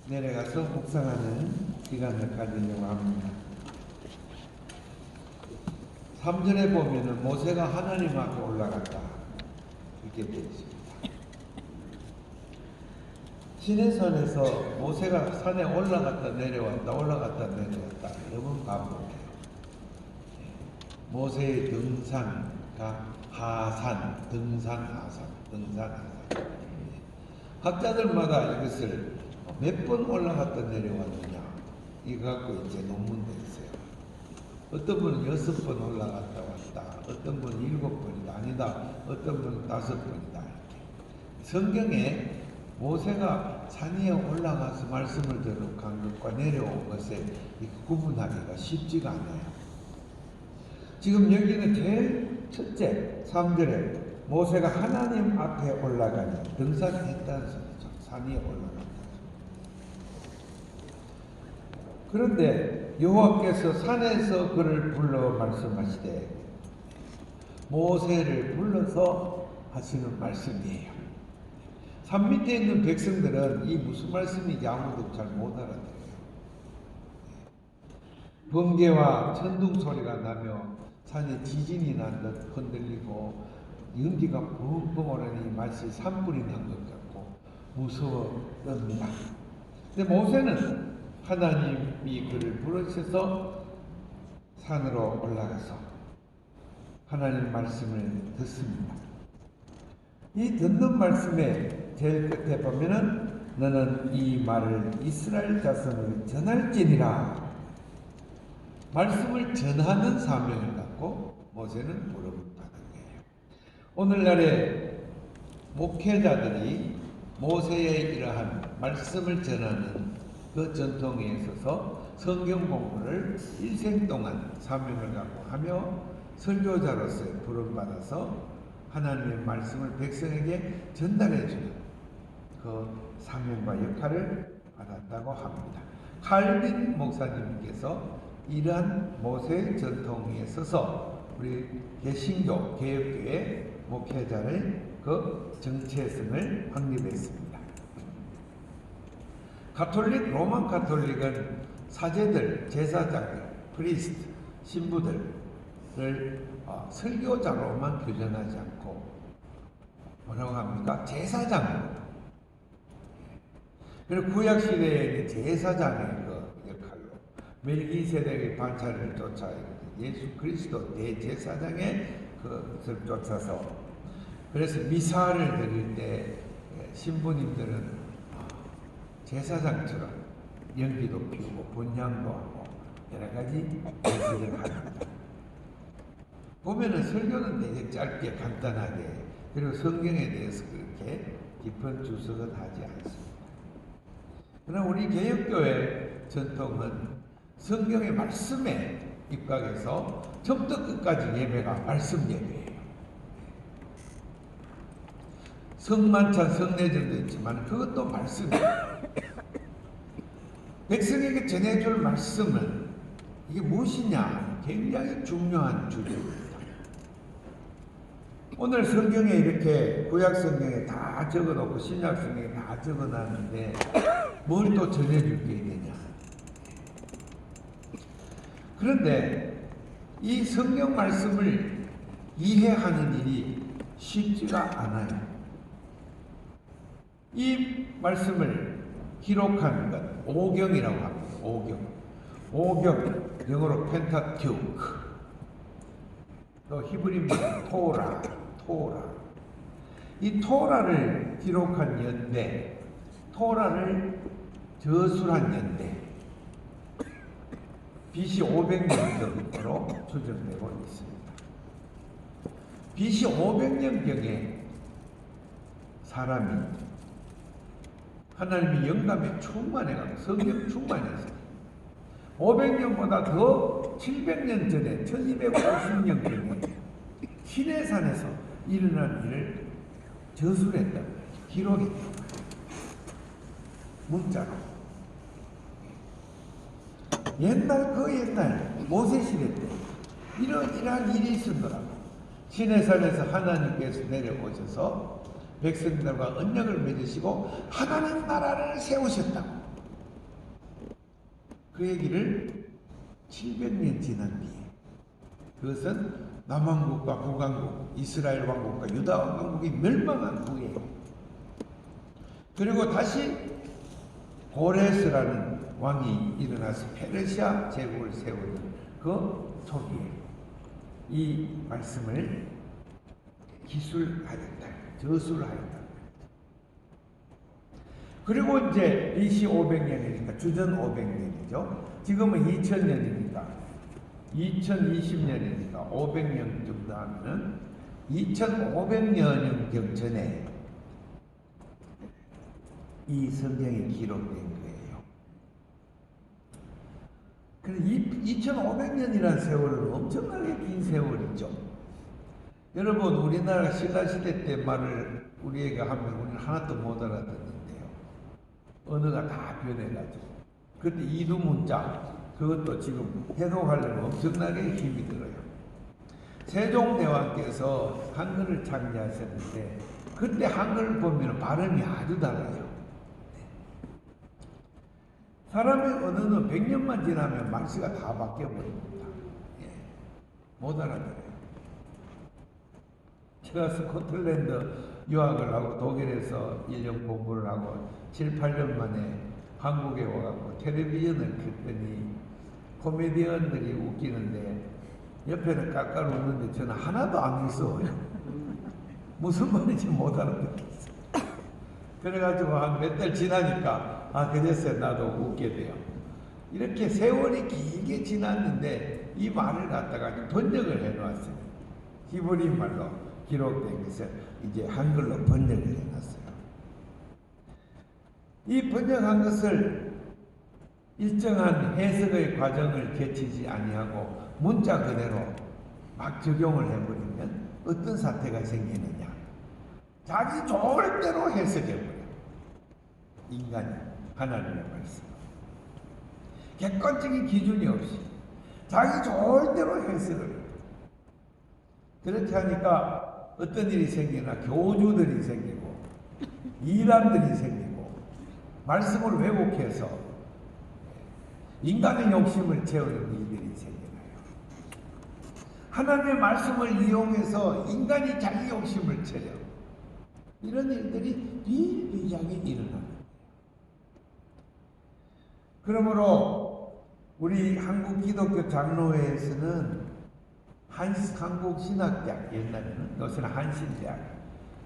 내려가서 묵상하는 시간을 가지려고 합니다. 3절에 보면은 모세가 하나님 앞에 올라갔다 이렇게 되어 있습니다. 시내산에서 모세가 산에 올라갔다 내려왔다 올라갔다 내려왔다 여러 번 반복해요. 모세의 등산과 하산, 등산, 하산, 등산, 하산. 학자들마다 이것을 몇 번 올라갔다 내려왔느냐 이거 갖고 이제 논문도 있어요. 어떤 분은 6번 올라갔다 왔다, 어떤 분은 7번이다, 아니다, 어떤 분은 5번이다. 이렇게. 성경에 모세가 산 위에 올라가서 말씀을 들은 것과 내려온 것을 구분하기가 쉽지가 않아요. 지금 여기는 제일 첫째 3절에 모세가 하나님 앞에 올라가니 등산했다는 소리죠. 산 위에 올라간다. 그런데 여호와께서 산에서 그를 불러 말씀하시되 모세를 불러서 하시는 말씀이에요. 산 밑에 있는 백성들은 이 무슨 말씀인지 아무도 잘 못 알아들어요. 번개와 천둥 소리가 나며 산에 지진이 난 듯 흔들리고 연기가 붕붕 오르니 마치 산불이 난 것 같고 무서웠답니다. 근데 모세는 하나님이 그를 부르셔서 산으로 올라가서 하나님 말씀을 듣습니다. 이 듣는 말씀에 제일 끝에 보면은 너는 이 말을 이스라엘 자손에게 전할지니라. 말씀을 전하는 사명을 갖고 모세는 부름을 받은 거예요. 오늘날의 목회자들이 모세의 이러한 말씀을 전하는 그 전통에 있어서 성경 공부를 일생 동안 사명을 갖고 하며 설교자로서 부름받아서 하나님의 말씀을 백성에게 전달해 주는 그 사명과 역할을 받았다고 합니다. 칼빈 목사님께서 이러한 모세 전통에 있어서 우리 개신교, 개혁교회 목회자의 그 정체성을 확립했습니다. 가톨릭, 로만 가톨릭은 사제들, 제사장들, 프리스트, 신부들을 설교자로만 규정하지 않고 뭐라고 합니까? 제사장. 그리고 구약시대에 제사장의 그 역할로 멜기세덱의 반차를 쫓아 예수 그리스도 대제사장의 그것을 쫓아서 그래서 미사를 드릴 때 신부님들은 제사장처럼 연기도 피우고 분향도 하고 여러 가지 예술을 합니다. 보면은 설교는 되게 짧게 간단하게 그리고 성경에 대해서 그렇게 깊은 주석은 하지 않습니다. 그러나 우리 개혁교회 전통은 성경의 말씀에 입각해서 처음부터 끝까지 예배가 말씀 예배예요. 성만찬, 성례전도 있지만 그것도 말씀이에요. 백성에게 전해줄 말씀은 이게 무엇이냐? 굉장히 중요한 주제입니다. 오늘 성경에 이렇게 구약 성경에 다 적어놓고 신약 성경에 다 적어놨는데 뭘 또 전해줄 게 있느냐? 그런데 이 성경 말씀을 이해하는 일이 쉽지가 않아요. 이 말씀을 기록한 것, 오경이라고 합니다. 오경, 영어로 펜타튜크, 또 히브리입니다. 토라. 이 토라를 기록한 연대, 토라를 저술한 연대, BC 500년경으로 추정되고 있습니다. BC 500년경에 사람이 하나님의 영감에 충만해가지고 성령 충만해서 500년보다 더 700년 전에 1250년경에 시내산에서 일어난 일을 저술했다. 기록했다. 문자로. 옛날 모세시대 때 이러한 일이 있었더라고. 시내산에서 하나님께서 내려오셔서 백성들과 언약을 맺으시고 하나님 나라를 세우셨다고. 그 얘기를 700년 지난 뒤에, 그것은 남왕국과 북왕국, 이스라엘 왕국과 유다 왕국이 멸망한 후에, 그리고 다시 고레스라는 왕이 일어나서 페르시아 제국을 세우는 그 초기에 이 말씀을 기술하였다, 저술하였다. 그리고 이제 BC 500년이니까 주전 500년이죠. 지금은 2000년이니까 2020년이니까 500년 정도 하면은 2500년 전에 이 성경이 기록된 거예요. 그래서 2500년이라는 세월은 엄청나게 긴 세월이죠. 여러분, 우리나라 신라시대 때 말을 우리에게 하면 우리는 하나도 못 알아듣는데요. 언어가 다 변해가지고. 그때 이두문자, 그것도 지금 해독하려면 엄청나게 힘이 들어요. 세종대왕께서 한글을 창제하셨는데 그때 한글을 보면 발음이 아주 달라요. 사람의 언어는 100년만 지나면 말씨가 다 바뀌어버립니다. 못 알아들어요. 제가 스코틀랜드 유학을 하고 독일에서 1년 공부를 하고 7, 8년 만에 한국에 와갖고 텔레비전을 켰더니 코미디언들이 웃기는데 옆에는 깔깔 웃는데 저는 하나도 안 무서워요. 무슨 말인지 못 알아듣겠어요. 그래가지고 한 몇 달 지나니까 그제서야 나도 웃게 돼요. 이렇게 세월이 길게 지났는데 이 말을 갖다가 번역을 해놓았어요. 히브리 말로 기록된 것을 이제 한글로 번역을 해놨어요. 이 번역한 것을 일정한 해석의 과정을 거치지 아니하고 문자 그대로 막 적용을 해버리면 어떤 사태가 생기느냐. 자기 좋을 대로 해석해버려요. 인간이 하나님의 말씀. 객관적인 기준이 없이 자기 좋을 대로 해석을 해요. 그렇게 하니까 어떤 일이 생기나 교주들이 생기고 이단들이 생기고 말씀을 왜곡해서 인간의 욕심을 채우는 일들이 생겨나요. 하나님의 말씀을 이용해서 인간이 자기 욕심을 채요. 이런 일들이 비일비재하게 일어납니다. 그러므로 우리 한국 기독교 장로회에서는 한국 신학대학, 옛날에는 요새는 한신대학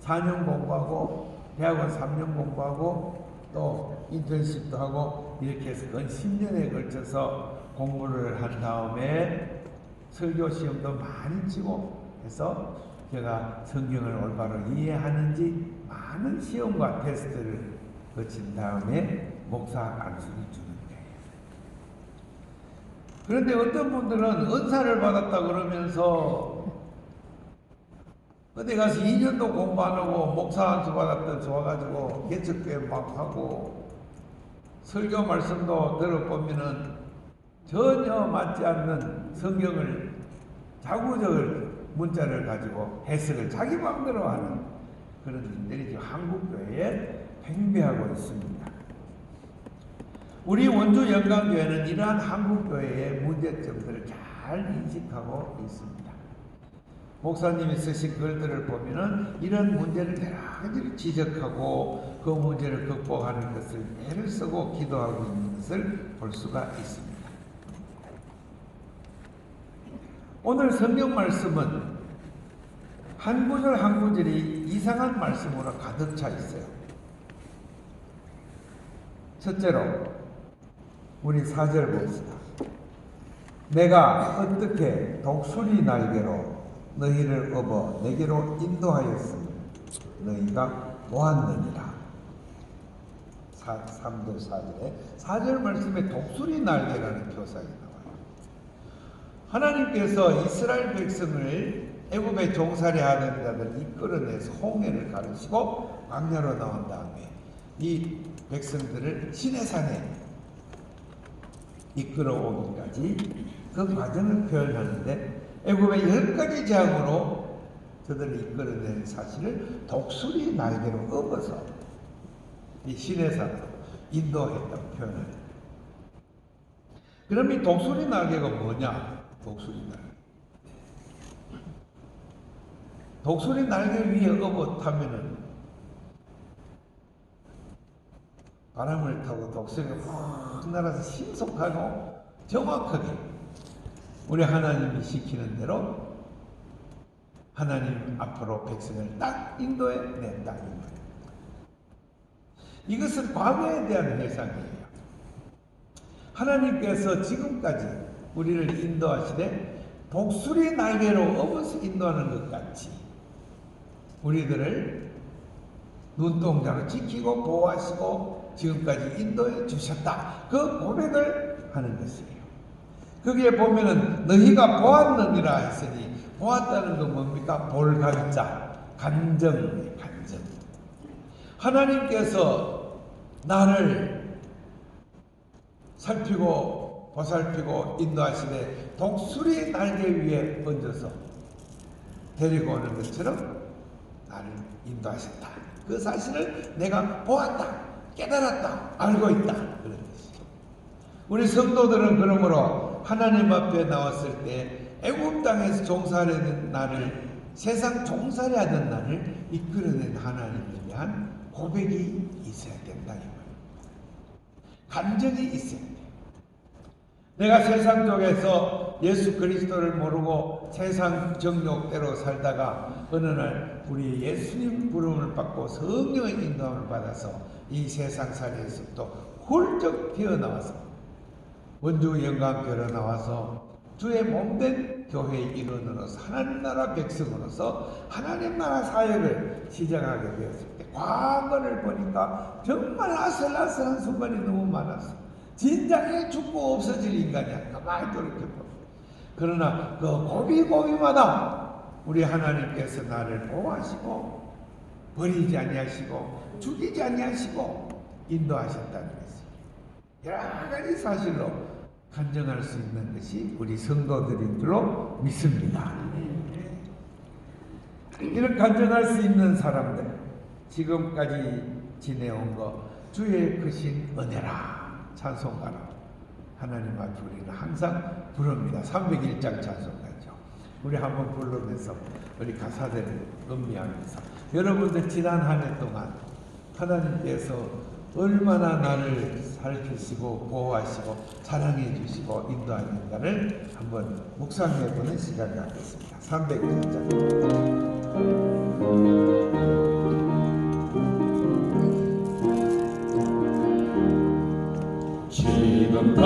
4년 공부하고 대학원 3년 공부하고 또 인턴십도 하고 이렇게 해서 건 10년에 걸쳐서 공부를 한 다음에 설교 시험도 많이 치고 해서 제가 성경을 올바로 이해하는지 많은 시험과 테스트를 거친 다음에 목사 안수를 주는 거예요. 그런데 어떤 분들은 은사를 받았다 그러면서 어디 가서 2년도 공부 안 하고 목사 안수 받았던 와가지고 개척교회 막 하고 설교 말씀도 들어보면은 전혀 맞지 않는 성경을 자구적을 문자를 가지고 해석을 자기 마음대로 하는 그런 일들이 지금 한국교회에 팽배하고 있습니다. 우리 원주 영광교회는 이러한 한국교회의 문제점들을 잘 인식하고 있습니다. 목사님이 쓰신 글들을 보면은 이런 문제를 여러 가지를 지적하고 그 문제를 극복하는 것을 애를 쓰고 기도하고 있는 것을 볼 수가 있습니다. 오늘 성경 말씀은 한 구절 한 구절이 이상한 말씀으로 가득 차 있어요. 첫째로 우리 4절 봅시다. 내가 어떻게 독수리 날개로 너희를 업어 내게로 인도하였으니 너희가 보았느니라. 3절 4절에 4절 말씀에 독수리 날개라는 표상이 나와요. 하나님께서 이스라엘 백성을 애굽에 종살이 하는 자들 이끌어내서 홍해를 가르치고 광야로 나온 다음에 이 백성들을 시내산에 이끌어오기까지 그 과정을 표현하는데 애굽의 10가지 재앙으로 저들을 이끌어낸 사실을 독수리 날개로 업어서 이 시내산으로 인도했다고 표현합니다. 그럼 이 독수리 날개가 뭐냐? 독수리 날개. 독수리 날개 위에 업어 타면은 바람을 타고 독수리가 확 날아서 신속하고 정확하게 우리 하나님이 시키는 대로 하나님 앞으로 백성을 딱 인도해 낸다. 이것은 과거에 대한 회상이에요. 하나님께서 지금까지 우리를 인도하시되 독수리 날개로 업어서 인도하는 것 같이 우리들을 눈동자로 지키고 보호하시고 지금까지 인도해 주셨다. 그 고백을 하는 것이에요. 거기에 보면은 너희가 보았느니라 했으니 보았다는 건 뭡니까? 볼간자, 간정이에요. 간정. 하나님께서 나를 살피고 보살피고 인도하시되 독수리 날개 위에 얹어서 데리고 오는 것처럼 나를 인도하셨다. 그 사실을 내가 보았다, 깨달았다, 알고 있다. 그런 것이죠. 우리 성도들은 그러므로 하나님 앞에 나왔을 때 애굽 땅에서 종살이하던 나를, 세상 종살이하던 나를 이끌어낸 하나님에 대한 고백이 있어야 된다. 감정이 있어야 돼. 내가 세상 쪽에서 예수 그리스도를 모르고 세상 정욕대로 살다가 어느 날 우리 예수님 부름을 받고 성령의 인도함을 받아서 이 세상살이에서부터 훌쩍 튀어나와서 원주 영광교회로 나와서 주의 몸된 교회의 일원으로서 하나님 나라 백성으로서 하나님 나라 사역을 시작하게 되었을 때 과거를 보니까 정말 아슬아슬한 순간이 너무 많았어. 진작에 죽고 없어질 인간이야. 가만히 돌이켜보. 그러나 그 고비고비마다 우리 하나님께서 나를 보호하시고 버리지 아니하시고 죽이지 아니하시고 인도하셨다는 것이 여러 가지 사실로 간증할 수 있는 것이 우리 성도들인 줄로 믿습니다. 이런 간증할 수 있는 사람들, 지금까지 지내온 것 주의 크신 은혜라 찬송가로 하나님 앞에 우리는 항상 부릅니다. 301장 찬송가죠. 우리 한번 부르면서 우리 가사들을 음미하면서 여러분들 지난 한 해 동안 하나님께서 얼마나 나를 살피시고 보호하시고 사랑해 주시고 인도하는가를 한번 묵상해 보는 시간을 갖겠습니다. 301장.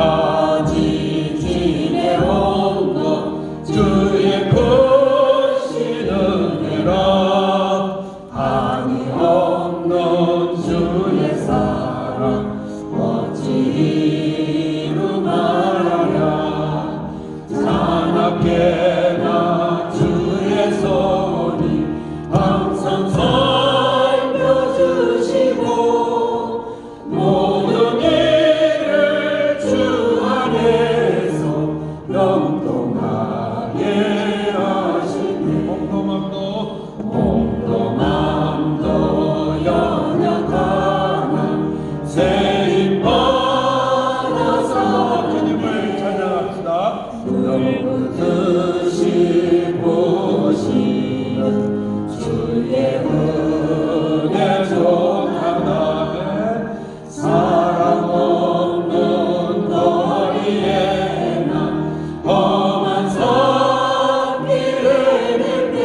지금까지 지내온 것 주의 크신 은혜라 한이 없는 주의 사랑 어찌 이루 말하랴 사납게나 주의 손이 항상 살펴주시고 모든 일을 주 안에서 영동하게 하시네 몸도 마음도 연약하나 새 힘 받아서 주님을 찬양합시다. 너무 드시 보시는 주의 은혜 족하다면 사랑 없는 거리에 난 험한 산길을 걷네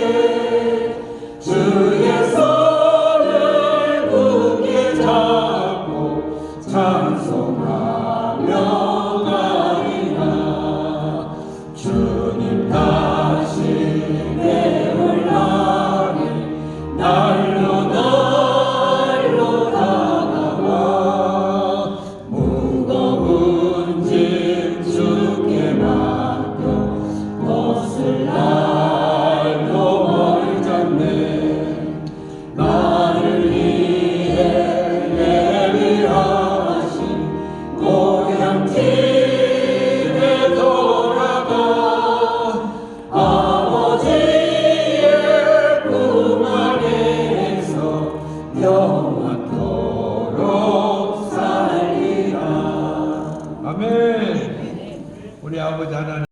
주의 손을 굳게 잡고 찬송하며 가리라 주님 다시 배울 날이 날로 다가와 무거운 짐 주께 맡겨 옷을 날로 멀잡네 나를 위해 예비하신 우리 아버지 하나님